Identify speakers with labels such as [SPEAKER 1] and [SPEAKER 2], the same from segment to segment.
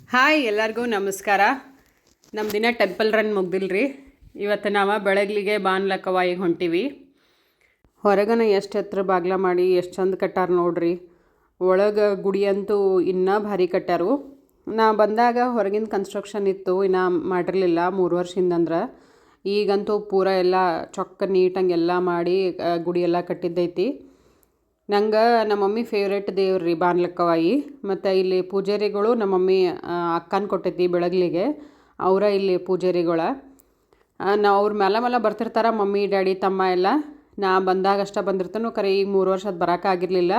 [SPEAKER 1] Hi ಎಲ್ಲರಿಗೂ ನಮಸ್ಕಾರ. ನಮ್ಮ ದಿನ ಟೆಂಪಲ್ ರನ್ ಮುಗ್ದಿಲ್ರಿ. ಇವತ್ತು ನಾವು ಬೆಳಗ್ಲಿಗೆ ಬಾನ್ಲಕ್ಕವಾಯಿಗೆ ಹೊಂಟೀವಿ. ಹೊರಗನ ಎಷ್ಟು ಎತ್ತರ ಬಾಗ್ಲ ಮಾಡಿ ಎಷ್ಟು ಚಂದ ಕಟ್ಟಾರ ನೋಡ್ರಿ. ಒಳಗೆ ಗುಡಿ ಅಂತೂ ಇನ್ನೂ ಭಾರಿ ಕಟ್ಟಾರು. ನಾ ಬಂದಾಗ ಹೊರಗಿನ ಕನ್ಸ್ಟ್ರಕ್ಷನ್ ಇತ್ತು, ಇನ್ನೂ ಮಾಡಿರಲಿಲ್ಲ 3 ವರ್ಷದಿಂದಂದ್ರೆ. ಈಗಂತೂ ಪೂರ ಎಲ್ಲ ಚೊಕ್ಕ ನೀಟಂಗೆ ಎಲ್ಲ ಮಾಡಿ ಗುಡಿ ಎಲ್ಲ ಕಟ್ಟಿದ್ದೈತಿ. ನಂಗೆ ನಮ್ಮ ಮಮ್ಮಿ ಫೇವ್ರೇಟ್ ದೇವ್ರು ರೀ ಬಾನ್ಲಕ್ಕವಾಯಿ. ಮತ್ತು ಇಲ್ಲಿ ಪೂಜಾರಿಗಳು ನಮ್ಮ ಮಮ್ಮಿ ಅಕ್ಕನ ಕೊಟ್ಟೈತಿ ಬೆಳಗ್ಲಿಗೆ. ಅವರ ಇಲ್ಲಿ ಪೂಜಾರಿಗಳ ನಾವು ಅವ್ರ ಮೇಲೆ ಬರ್ತಿರ್ತಾರೆ, ಮಮ್ಮಿ ಡ್ಯಾಡಿ ತಮ್ಮ ಎಲ್ಲ. ನಾ ಬಂದಾಗ ಅಷ್ಟೇ ಬಂದಿರ್ತಾನೋ, ಖರೆ ಈಗ 3 ವರ್ಷ ಅದು ಬರೋಕ್ಕಾಗಿರಲಿಲ್ಲ.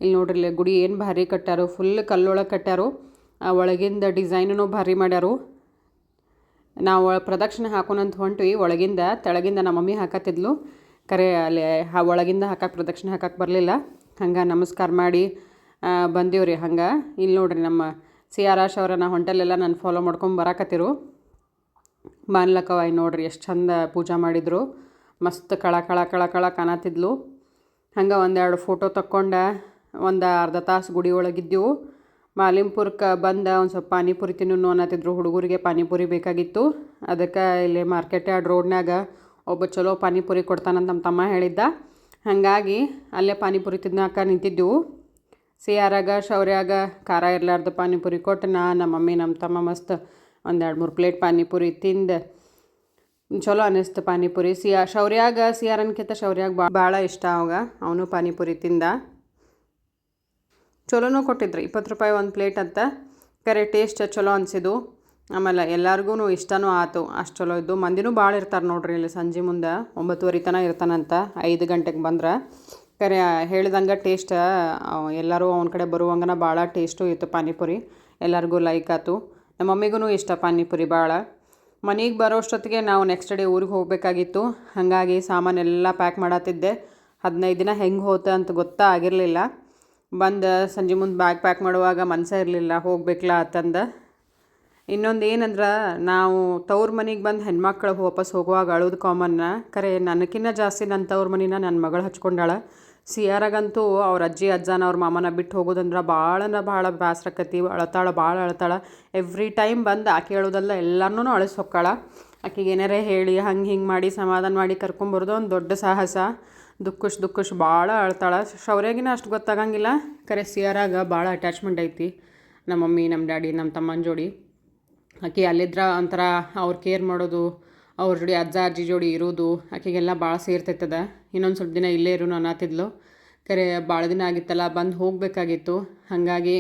[SPEAKER 1] ಇಲ್ಲಿ ನೋಡ್ರಿ ಗುಡಿ ಏನು ಭಾರಿ ಕಟ್ಟಾರು, ಫುಲ್ ಕಲ್ಲೊಳಗೆ ಕಟ್ಟಾರು. ಒಳಗಿಂದ ಡಿಸೈನೂ ಭಾರಿ ಮಾಡ್ಯಾರು. ನಾವು ಪ್ರದಕ್ಷಿಣೆ ಹಾಕೋಣಂತ ಹೊಂಟ್ವಿ. ಒಳಗಿಂದ ತೆಳಗಿಂದ ನಮ್ಮ ಮಮ್ಮಿ ಹಾಕತ್ತಿದ್ಲು, ಕರೆ ಅಲ್ಲಿ ಒಳಗಿಂದ ಹಾಕಕ್ಕೆ ಪ್ರದಕ್ಷಿಣೆ ಹಾಕಕ್ಕೆ ಬರಲಿಲ್ಲ. ಹಂಗೆ ನಮಸ್ಕಾರ ಮಾಡಿ ಬಂದೀವ್ರಿ. ಹಂಗೆ ಇಲ್ಲಿ ನೋಡ್ರಿ ನಮ್ಮ CR ಅವರನ್ನ ಹೊಂಟಲೆಲ್ಲ ನಾನು ಫಾಲೋ ಮಾಡ್ಕೊಂಡು ಬರಾಕತ್ತಿರು. ಬಾನ್ಲಕ್ಕವಾಯಿ ನೋಡ್ರಿ ಎಷ್ಟು ಚಂದ ಪೂಜೆ ಮಾಡಿದರು. ಮಸ್ತ್ ಕಳ ಕಾಣತ್ತಿದ್ಲು. ಹಂಗೆ ಒಂದೆರಡು ಫೋಟೋ ತಕ್ಕೊಂಡು ಒಂದು ಅರ್ಧ ತಾಸು ಗುಡಿ ಒಳಗಿದ್ದೆವು. ಮಾಲಿಂಪುರಕ್ಕೆ ಬಂದ ಒಂದು ಸ್ವಲ್ಪ ಪಾನಿಪುರಿ ತಿನ್ನು ಅನ್ನತ್ತಿದ್ರು. ಹುಡುಗರಿಗೆ ಪಾನಿಪುರಿ ಬೇಕಾಗಿತ್ತು. ಅದಕ್ಕೆ ಇಲ್ಲಿ ಮಾರ್ಕೆಟ್ ಯಾರ್ಡ್ ರೋಡ್ನಾಗ ಒಬ್ಬ ಚಲೋ ಪಾನಿಪುರಿ ಕೊಡ್ತಾನಂತ ನಮ್ಮ ತಮ್ಮ ಹೇಳಿದ್ದ. ಹಾಗಾಗಿ ಅಲ್ಲೇ ಪಾನಿಪುರಿ ತಿನ್ನೋಕೆ ನಿಂತಿದ್ದೆವು. CRಾಗ ಶೌರ್ಯಾಗ ಖಾರ ಇರಲಾರ್ದು ಪಾನಿಪುರಿ ಕೊಟ್ಟು ನಮ್ಮ ಮಮ್ಮಿ ನಮ್ಮ ತಮ್ಮ ಮಸ್ತ್ 1-2-3 ಪ್ಲೇಟ್ ಪಾನಿಪುರಿ ತಿಂದು ಚಲೋ ಅನ್ನಿಸ್ತು ಪಾನಿಪುರಿ. ಶೌರ್ಯಾಗ CRನ್ಕಿಂತ ಶೌರ್ಯಾಗ ಭಾಳ ಇಷ್ಟ ಅವಾಗ. ಅವನು ಪಾನಿಪುರಿ ತಿಂದ. ಚಲೋನೂ ಕೊಟ್ಟಿದ್ರು, 20 ರೂಪಾಯಿ ಒಂದು ಪ್ಲೇಟ್ ಅಂತ. ಕರೆ ಟೇಸ್ಟ್ ಚಲೋ ಅನಿಸಿದ್ದು. ಆಮೇಲೆ ಎಲ್ಲರಿಗೂ ಇಷ್ಟನೂ ಆಯ್ತು, ಅಷ್ಟು ಚಲೋ ಇದ್ದು. ಮಂದಿನೂ ಭಾಳ ಇರ್ತಾರೆ ನೋಡ್ರಿ ಇಲ್ಲಿ. ಸಂಜೆ ಮುಂದೆ 9:30 ತನಕ ಇರ್ತಾನಂತ. 5 ಗಂಟೆಗೆ ಬಂದ್ರೆ ಕರೆ ಹೇಳ್ದಂಗೆ ಟೇಸ್ಟ್ ಎಲ್ಲರೂ ಅವನ ಕಡೆ ಬರುವಂಗನ ಭಾಳ ಟೇಸ್ಟು ಇತ್ತು ಪಾನಿಪುರಿ. ಎಲ್ಲರಿಗೂ ಲೈಕ್ ಆಯ್ತು. ನಮ್ಮ ಮಮ್ಮಿಗೂ ಇಷ್ಟ ಪಾನಿಪುರಿ ಭಾಳ. ಮನೆಗೆ ಬರೋಷ್ಟೊತ್ತಿಗೆ ನಾವು ನೆಕ್ಸ್ಟ್ ಡೇ ಊರಿಗೆ ಹೋಗಬೇಕಾಗಿತ್ತು. ಹಾಗಾಗಿ ಸಾಮಾನೆಲ್ಲ ಪ್ಯಾಕ್ ಮಾಡತ್ತಿದ್ದೆ. 15 ದಿನ ಹೆಂಗೆ ಹೋತ ಅಂತ ಗೊತ್ತಾ ಆಗಿರಲಿಲ್ಲ. ಬಂದು ಸಂಜೆ ಮುಂದೆ ಬ್ಯಾಗ್ ಪ್ಯಾಕ್ ಮಾಡುವಾಗ ಮನಸ್ಸೇ ಇರಲಿಲ್ಲ, ಹೋಗ್ಬೇಕಲ್ಲ ಅಂತಂದು. ಇನ್ನೊಂದು ಏನಂದ್ರೆ, ನಾವು ತವ್ರ ಮನೆಗೆ ಬಂದು ಹೆಣ್ಮಕ್ಳು ವಾಪಸ್ ಹೋಗುವಾಗ ಅಳೋದು ಕಾಮನ್ನ. ಕರೆ ನನಗಿನ್ನ ಜಾಸ್ತಿ ನನ್ನ ತವ್ರ ಮನೆನ ನನ್ನ ಮಗಳು ಹಚ್ಕೊಂಡಾಳ. CRಗಂತೂ ಅವ್ರ ಅಜ್ಜಿ ಅಜ್ಜನ ಅವ್ರ ಮಾಮನ ಬಿಟ್ಟು ಹೋಗೋದಂದ್ರೆ ಭಾಳ ಬೇಸರಕತಿ. ಭಾಳ ಅಳತಾಳ. ಎವ್ರಿ ಟೈಮ್ ಬಂದು ಆಕೆ ಹೇಳೋದಲ್ಲ ಎಲ್ಲನೂ ಅಳಿಸಿ ಹೊಕ್ಕಾಳ. ಆಕೆಗೆ ಏನಾರೇ ಹೇಳಿ ಹಿಂಗೆ ಮಾಡಿ ಸಮಾಧಾನ ಮಾಡಿ ಕರ್ಕೊಂಬರೋದು ಒಂದು ದೊಡ್ಡ ಸಾಹಸ. ದುಃಖುಷ್ ಭಾಳ ಅಳ್ತಾಳ. ಶೌರ್ಯಾಗಿನ ಅಷ್ಟು ಗೊತ್ತಾಗಂಗಿಲ್ಲ. ಕರೆ CRಾಗ ಭಾಳ ಅಟ್ಯಾಚ್ಮೆಂಟ್ ಐತಿ ನಮ್ಮ ಮಮ್ಮಿ, ನಮ್ಮ ಡ್ಯಾಡಿ, ನಮ್ಮ ತಮ್ಮನ ಜೋಡಿ. ಆಕೆ ಅಲ್ಲಿದ್ರೆ ಒಂಥರ ಅವ್ರು ಕೇರ್ ಮಾಡೋದು, ಅವ್ರ ಜೋಡಿ ಅಜ್ಜ ಅಜ್ಜಿ ಜೋಡಿ ಇರೋದು ಆಕೆಗೆಲ್ಲ ಭಾಳ ಸೇರ್ತೈತದ. ಇನ್ನೊಂದು ಸ್ವಲ್ಪ ದಿನ ಇಲ್ಲೇ ಇರೋನು ಅನ್ನತ್ತಿದ್ಲು. ಕರೆ ಭಾಳ ದಿನ ಆಗಿತ್ತಲ್ಲ, ಬಂದು ಹೋಗಬೇಕಾಗಿತ್ತು. ಹಾಗಾಗಿ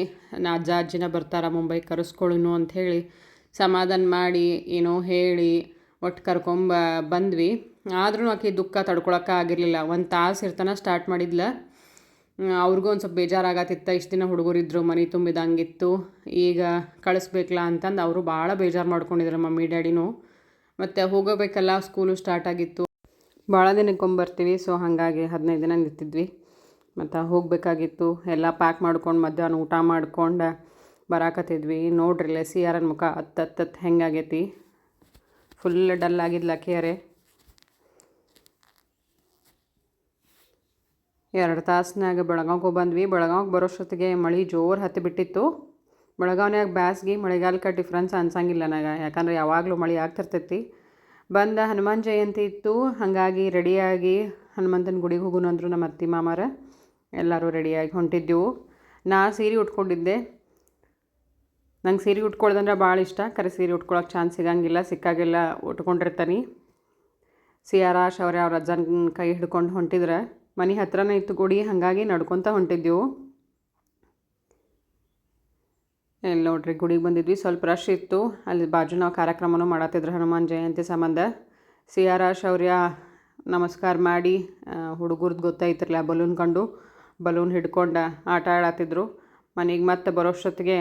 [SPEAKER 1] ಅಜ್ಜ ಅಜ್ಜಿನ ಬರ್ತಾರ ಮುಂಬೈ ಕರೆಸ್ಕೊಳ್ಳೋನು ಅಂಥೇಳಿ ಸಮಾಧಾನ ಮಾಡಿ ಏನೋ ಹೇಳಿ ಒಟ್ಟು ಬಂದ್ವಿ. ಆದ್ರೂ ಆಕೆ ದುಃಖ ತಡ್ಕೊಳಕ್ಕೆ ಆಗಿರಲಿಲ್ಲ. 1 ತಾಸು ಇರ್ತಾನೆ ಸ್ಟಾರ್ಟ್ ಮಾಡಿದ್ಲ. ಅವ್ರಿಗೂ ಒಂದು ಸ್ವಲ್ಪ ಬೇಜಾರಾಗತ್ತಿತ್ತು. ಇಷ್ಟು ದಿನ ಹುಡುಗರಿದ್ರು, ಮನೆ ತುಂಬಿದಂಗಿತ್ತು, ಈಗ ಕಳಿಸ್ಬೇಕಲ್ಲ ಅಂತಂದು ಅವರು ಭಾಳ ಬೇಜಾರು ಮಾಡ್ಕೊಂಡಿದ್ರು ಮಮ್ಮಿ ಡ್ಯಾಡಿನೂ. ಮತ್ತು ಹೋಗಬೇಕಲ್ಲ, ಸ್ಕೂಲು ಸ್ಟಾರ್ಟ್ ಆಗಿತ್ತು. ಭಾಳ ದಿನಕ್ಕೊಂಬರ್ತೀವಿ, ಸೊ ಹಾಗಾಗಿ 15 ದಿನ ನಿಂತಿದ್ವಿ. ಮತ್ತು ಹೋಗಬೇಕಾಗಿತ್ತು. ಎಲ್ಲ ಪ್ಯಾಕ್ ಮಾಡ್ಕೊಂಡು ಮಧ್ಯಾಹ್ನ ಊಟ ಮಾಡ್ಕೊಂಡು ಬರಾಕತ್ತಿದ್ವಿ. ನೋಡ್ರಿಲ್ಲ CRನ ಮುಖ ಹತ್ತತ್ತು ಹೆಂಗಾಗೈತಿ. ಫುಲ್ ಡಲ್ ಆಗಿದ್ಲ ಕೇರೆ. 2 ತಾಸಿನಾಗ ಬೆಳಗಾವಿಗೆ ಬಂದ್ವಿ. ಬೆಳಗಾವಿಗೆ ಬರೋಷ್ಟೊತ್ತಿಗೆ ಮಳೆ ಜೋರು ಹತ್ತಿಬಿಟ್ಟಿತ್ತು. ಬೆಳಗಾವಿನಾಗ ಬ್ಯಾಸ್ಗೆ ಮಳೆಗಾಲಕ್ಕೆ ಡಿಫ್ರೆನ್ಸ್ ಅನ್ಸಂಗಿಲ್ಲ ನನಗೆ, ಯಾಕಂದ್ರೆ ಯಾವಾಗಲೂ ಮಳೆ ಆಗ್ತಿರ್ತೈತಿ. ಬಂದ ಹನುಮಾನ್ ಜಯಂತಿ ಇತ್ತು. ಹಾಗಾಗಿ ರೆಡಿಯಾಗಿ ಹನುಮಂತನ ಗುಡಿಗೆ ಹೋಗೋಣ ಅಂದರು ನಮ್ಮ ಅತ್ತಿ ಮಾಮಾರ. ಎಲ್ಲರೂ ರೆಡಿಯಾಗಿ ಹೊಂಟಿದ್ದೆವು. ನಾ ಸೀರೆ ಉಟ್ಕೊಂಡಿದ್ದೆ. ನಂಗೆ ಸೀರೆ ಉಟ್ಕೊಳ್ಳೋದಂದ್ರೆ ಭಾಳ ಇಷ್ಟ. ಕರೆ ಸೀರೆ ಉಟ್ಕೊಳ್ಳೋಕೆ ಚಾನ್ಸ್ ಸಿಗಂಗಿಲ್ಲ, ಸಿಕ್ಕಾಗೆಲ್ಲ ಉಟ್ಕೊಂಡಿರ್ತಾನೆ. ಶೌರ್ಯ ಅವ್ರ ಅಜ್ಜನ ಕೈ ಹಿಡ್ಕೊಂಡು ಹೊಂಟಿದ್ರೆ. ಮನೆ ಹತ್ರನೇ ಇತ್ತು ಗುಡಿ, ಹಾಗಾಗಿ ನಡ್ಕೊತ ಹೊಂಟಿದ್ದೆವು. ಎಲ್ಲಿ ನೋಡ್ರಿ ಗುಡಿಗೆ ಬಂದಿದ್ವಿ. ಸ್ವಲ್ಪ ರಶ್ ಇತ್ತು. ಅಲ್ಲಿ ಬಾಜು ನಾವು ಕಾರ್ಯಕ್ರಮನೂ ಮಾಡತ್ತಿದ್ರು ಹನುಮಾನ್ ಜಯಂತಿ ಸಂಬಂಧ. ಶೌರ್ಯ ನಮಸ್ಕಾರ ಮಾಡಿ ಹುಡುಗರ್ದು ಗೊತ್ತಾಯ್ತಿರಲ್ಲ ಬಲೂನ್ ಕಂಡು ಬಲೂನ್ ಹಿಡ್ಕೊಂಡು ಆಟ ಆಡತ್ತಿದ್ರು. ಮನೆಗೆ ಮತ್ತೆ ಬರೋಷ್ಟೊತ್ತಿಗೆ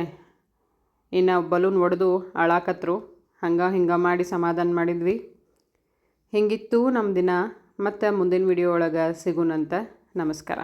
[SPEAKER 1] ಇನ್ನು ಬಲೂನ್ ಒಡೆದು ಅಳಾಕತ್ರು. ಹಿಂಗೆ ಮಾಡಿ ಸಮಾಧಾನ ಮಾಡಿದ್ವಿ. ಹಿಂಗಿತ್ತು ನಮ್ಮ ದಿನ. ಮತ್ತು ಮುಂದಿನ ವಿಡಿಯೋ ಒಳಗೆ ಸಿಗೋಣಂತ. ನಮಸ್ಕಾರ.